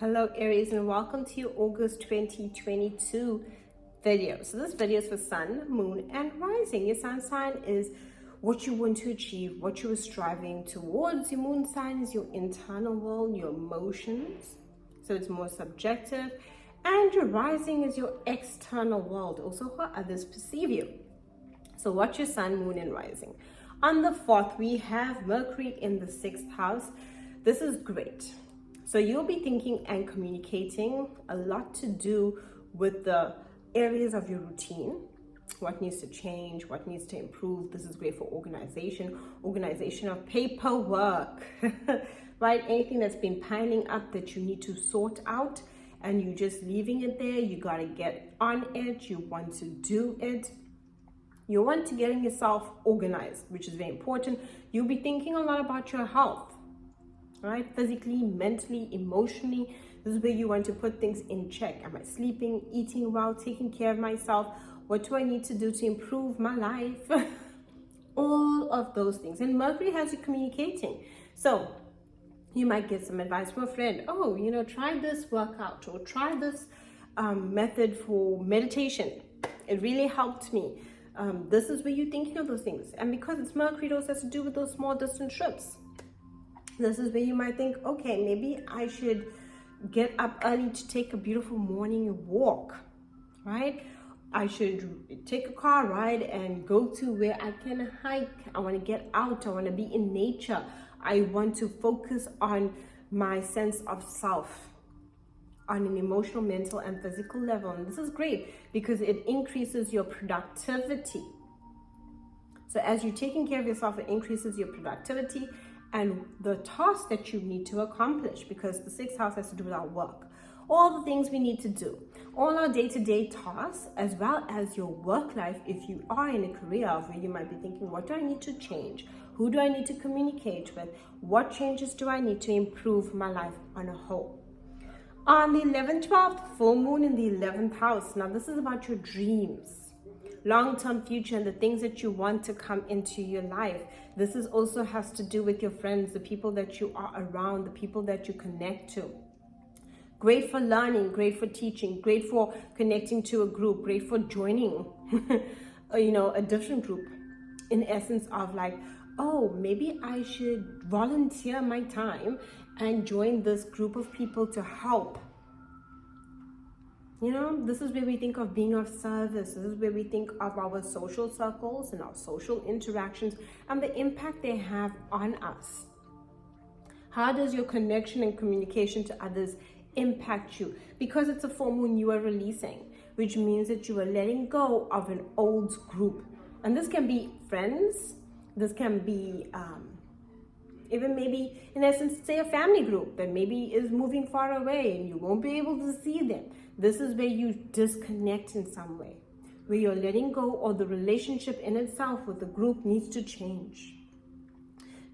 Hello Aries, and welcome to your August 2022 video. So this video is for Sun, Moon and Rising. Your Sun sign is what you want to achieve, what you are striving towards. Your Moon sign is your internal world, your emotions. So it's more subjective. And your Rising is your external world, also how others perceive you. So what's your Sun, Moon and Rising? On the 4th, we have Mercury in the 6th house. This is great. So you'll be thinking and communicating a lot to do with the areas of your routine, what needs to change, what needs to improve. This is great for organization of paperwork, right? Anything that's been piling up that you need to sort out and you're just leaving it there. You got to get on it. You want to do it. You want to getting yourself organized, which is very important. You'll be thinking a lot about your health. Right? Physically, mentally, emotionally. This is where you want to put things in check. Am I sleeping, eating well, taking care of myself? What do I need to do to improve my life? All of those things. And Mercury has you communicating. So you might get some advice from a friend. Oh, try this workout or try this method for meditation. It really helped me. This is where you're thinking of those things. And because it's Mercury, it also has to do with those small distant trips. This is where you might think, okay, maybe I should get up early to take a beautiful morning walk, right? I should take a car ride and go to where I can hike. I want to get out. I want to be in nature. I want to focus on my sense of self on an emotional, mental, and physical level. And this is great because it increases your productivity. So as you're taking care of yourself, it increases your productivity and the tasks that you need to accomplish, because the 6th house has to do with our work, all the things we need to do, all our day-to-day tasks, as well as your work life. If you are in a career where you might be thinking, what do I need to change? Who do I need to communicate with? What changes do I need to improve my life on a whole? On the 11th, 12th, full moon in the 11th house. Now this is about your dreams, long-term future, and the things that you want to come into your life. This is also has to do with your friends, the people that you are around, the people that you connect to. Great for learning, great for teaching, great for connecting to a group, great for joining a different group, in essence of like, oh, maybe I should volunteer my time and join this group of people to help. This is where we think of being of service. This is where we think of our social circles and our social interactions and the impact they have on us. How does your connection and communication to others impact you? Because it's a full moon, you are releasing, which means that you are letting go of an old group. And this can be friends. This can be even maybe, in essence, say a family group that maybe is moving far away and you won't be able to see them. This is where you disconnect in some way, where you're letting go, or the relationship in itself with the group needs to change.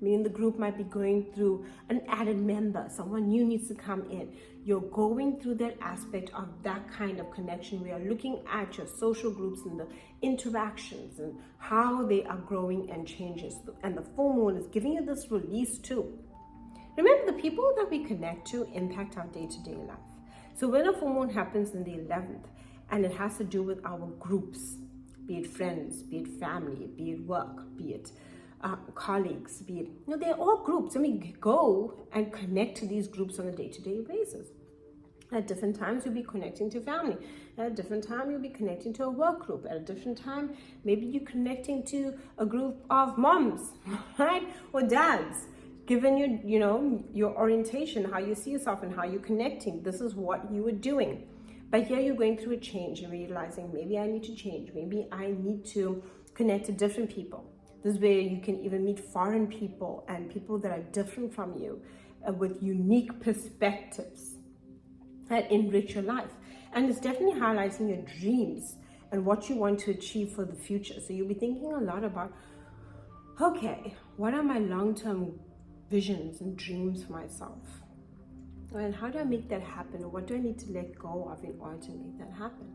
Meaning the group might be going through an added member, someone new needs to come in. You're going through that aspect of that kind of connection. We are looking at your social groups and the interactions and how they are growing and changes. And the full moon is giving you this release too. Remember, the people that we connect to impact our day-to-day life. So when a full moon happens in the 11th, and it has to do with our groups, be it friends, be it family, be it work, be it colleagues, be it, they're all groups. And we go and connect to these groups on a day-to-day basis. At different times, you'll be connecting to family. At a different time, you'll be connecting to a work group. At a different time, maybe you're connecting to a group of moms, right? Or dads. Given your orientation, how you see yourself and how you're connecting, this is what you are doing. But here you're going through a change and realizing, maybe I need to change. Maybe I need to connect to different people. This is where you can even meet foreign people and people that are different from you with unique perspectives that enrich your life. And it's definitely highlighting your dreams and what you want to achieve for the future. So you'll be thinking a lot about, okay, what are my long-term visions and dreams for myself? And how do I make that happen? Or what do I need to let go of in order to make that happen?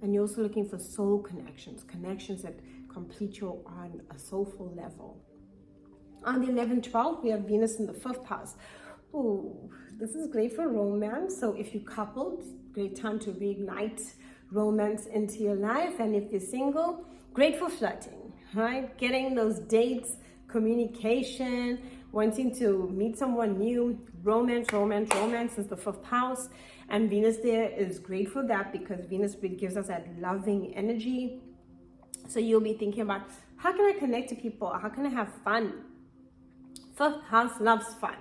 And you're also looking for soul connections that complete you on a soulful level. On the 11th, 12th, we have Venus in the 5th house. Ooh, this is great for romance. So if you're coupled, great time to reignite romance into your life. And if you're single, great for flirting, right? Getting those dates, communication, wanting to meet someone new. Romance is the 5th house. And Venus there is great for that because Venus gives us that loving energy. So you'll be thinking about, how can I connect to people? How can I have fun? 5th house loves fun.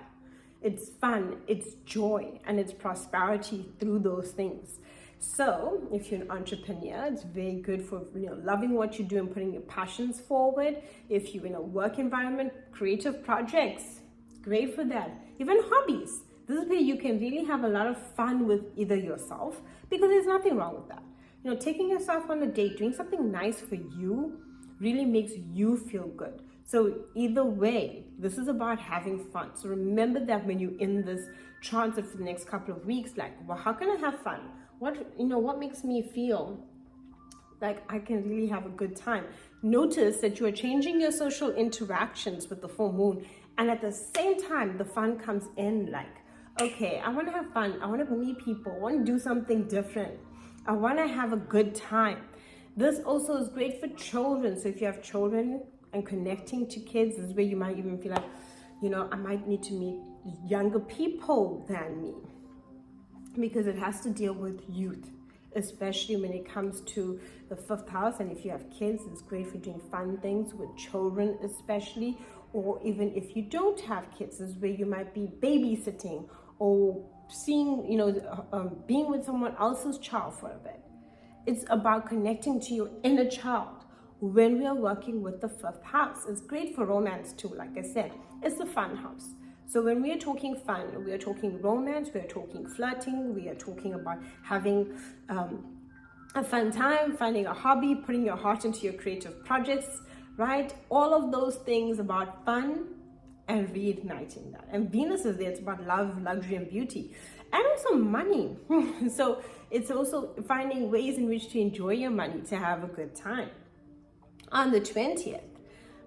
It's fun, it's joy, and it's prosperity through those things. So if you're an entrepreneur, it's very good for loving what you do and putting your passions forward. If you're in a work environment, creative projects, great for that. Even hobbies. This is where you can really have a lot of fun with either yourself, because there's nothing wrong with that. Taking yourself on a date, doing something nice for you really makes you feel good. So either way, this is about having fun. So remember that when you're in this transit for the next couple of weeks, like, well, how can I have fun? What makes me feel like I can really have a good time? Notice that you are changing your social interactions with the full moon. And at the same time, the fun comes in like, okay, I want to have fun. I want to meet people. I want to do something different. I want to have a good time. This also is great for children. So if you have children and connecting to kids, this is where you might even feel like, I might need to meet younger people than me, because it has to deal with youth, especially when it comes to the 5th house. And if you have kids, it's great for doing fun things with children, especially. Or even if you don't have kids, this is where you might be babysitting or seeing, being with someone else's child for a bit. It's about connecting to your inner child. When we are working with the 5th house, it's great for romance too. Like I said, it's the fun house. So when we are talking fun, we are talking romance, we are talking flirting, we are talking about having a fun time, finding a hobby, putting your heart into your creative projects, right? All of those things about fun and reigniting that. And Venus is there, it's about love, luxury, and beauty. And also money. So it's also finding ways in which to enjoy your money, to have a good time. On the 20th,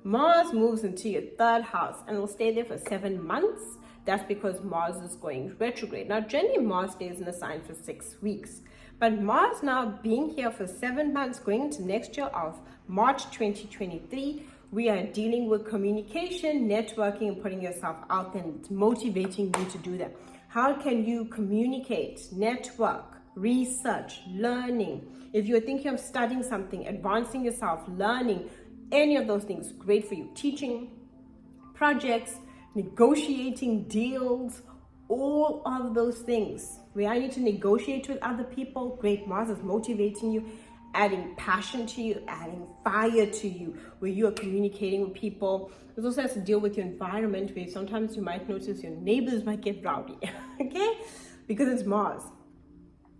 Mars moves into your 3rd house and will stay there for 7 months. That's because Mars is going retrograde. Now, generally, Mars stays in a sign for 6 weeks. But Mars now being here for 7 months, going into next year of March 2023, we are dealing with communication, networking, and putting yourself out there, and it's motivating you to do that. How can you communicate, network, research, learning? If you're thinking of studying something, advancing yourself, learning, any of those things, great for you. Teaching, projects, negotiating deals, all of those things. Where I need to negotiate with other people, great. Mars is motivating you, adding passion to you, adding fire to you, where you are communicating with people. This also has to deal with your environment, where sometimes you might notice your neighbors might get rowdy, okay? Because it's Mars.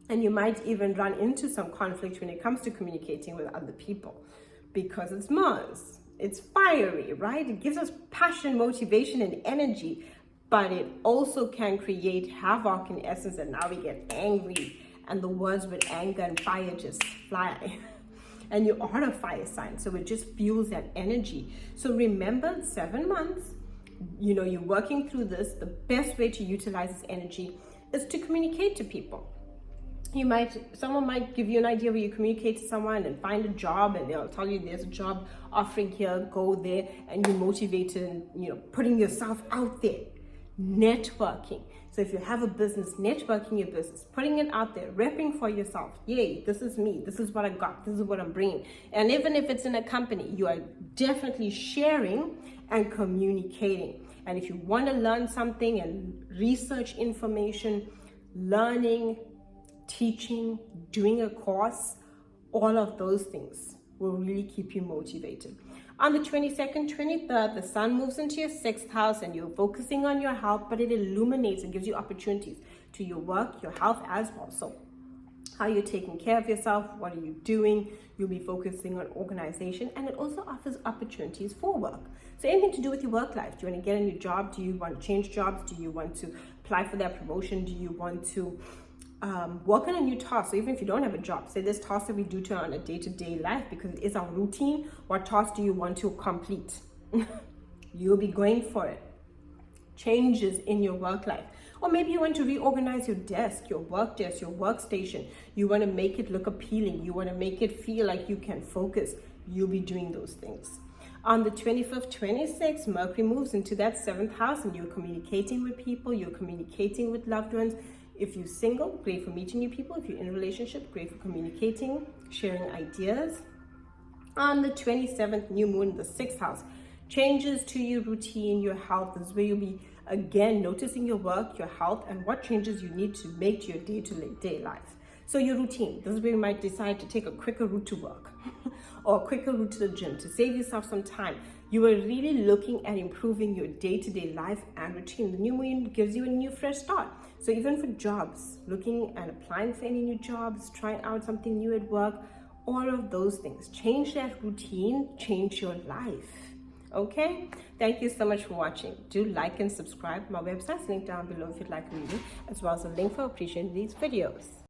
And you might even run into some conflict when it comes to communicating with other people, because it's Mars. It's fiery, right? It gives us passion, motivation, and energy, but it also can create havoc in essence, and now we get angry, and the words with anger and fire just fly. And you are a fire sign, so it just fuels that energy. So remember, 7 months, you're working through this. The best way to utilize this energy is to communicate to people. Someone might give you an idea where you communicate to someone and find a job, and they'll tell you there's a job offering here, go there, and you're motivated and putting yourself out there. Networking. So if you have a business, networking your business, putting it out there, repping for yourself. Yay, this is me. This is what I got. This is what I'm bringing. And even if it's in a company, you are definitely sharing and communicating. And if you want to learn something and research information, learning, teaching, doing a course, all of those things will really keep you motivated. On the 22nd, 23rd, the sun moves into your 6th house and you're focusing on your health, but it illuminates and gives you opportunities to your work, your health as well. So how you're taking care of yourself, what are you doing? You'll be focusing on organization, and it also offers opportunities for work. So anything to do with your work life. Do you want to get a new job? Do you want to change jobs? Do you want to apply for that promotion? Do you want to work on a new task? So even if you don't have a job, say this task that we do on a day-to-day life, because it is our routine, what task do you want to complete? You'll be going for it. Changes in your work life. Or maybe you want to reorganize your desk, your workstation. You want to make it look appealing. You want to make it feel like you can focus. You'll be doing those things. On the 25th, 26th, Mercury moves into that 7th house and you're communicating with people, you're communicating with loved ones. If you're single, great for meeting new people. If you're in a relationship, great for communicating, sharing ideas. On the 27th, new moon in the 6th house, changes to your routine, your health. This is where you'll be, again, noticing your work, your health, and what changes you need to make to your day-to-day life. So your routine, this is where you might decide to take a quicker route to work or a quicker route to the gym to save yourself some time. You are really looking at improving your day-to-day life and routine. The new moon gives you a new fresh start. So even for jobs, looking at applying for any new jobs, trying out something new at work, all of those things. Change that routine, change your life. Okay, thank you so much for watching. Do like and subscribe. My website's linked down below if you'd like to read it, as well as a link for appreciating these videos.